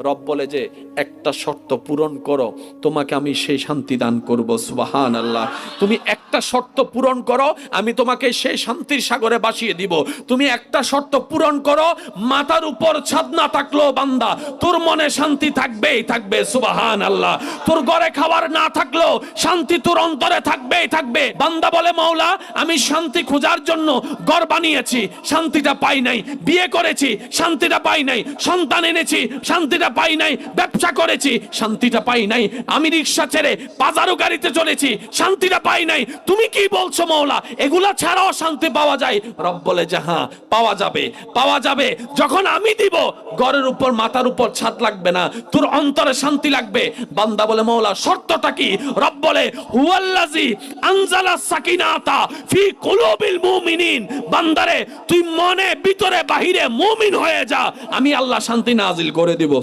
রব বলে যে একটা শর্ত পূরণ করো, তোমাকে আমি সেই শান্তি দান করব। সুবহানাল্লাহ। তুমি একটা শর্ত পূরণ করো, আমি তোমাকে সেই শান্তির সাগরে ভাসিয়ে দিব। তুমি একটা শর্ত পূরণ করো, মাথার উপর ছাদ না থাকলেও বান্দা তোর মনে শান্তি থাকবেই থাকবে। সুবহানাল্লাহ। তোর ঘরে খাবার না থাকলেও শান্তি তোর অন্তরে থাকবেই থাকবে। বান্দা বলে মাওলা আমি শান্তি খোঁজার জন্য ঘর বানিয়েছি, শান্তিটা পাই নাই। বিয়ে করেছি, শান্তিটা পাই নাই। সন্তান এনেছি, শান্তিটা পাই নাই। ব্যবসা করেছি, শান্তিটা পাই নাই। আমি রিক্সা ছেড়ে বাজারও গাড়িতে চলেছি, শান্তিটা পাই নাই। তুমি কি বলছো মাওলা, এগুলা ছাড়াও শান্তি পাওয়া যায়? রব বলে যে হ্যাঁ পাওয়া যাবে, পাওয়া যাবে। যখন আমি দিব, ঘরের উপর মাথার উপর ছাদ লাগবে না, তোর অন্তরে শান্তি লাগবে। বান্দা বলে মাওলা শর্তটা কি? রব বলে হুয়াল্লাযী আনজালা সাকিনাতা ফি কুলুবিল মুমিনিন। বান্দারে তুই মনে ভিতরে বাহিরে মুমিন হয়ে যা, আমি আল্লাহ শান্তি নাজিল করে দিব।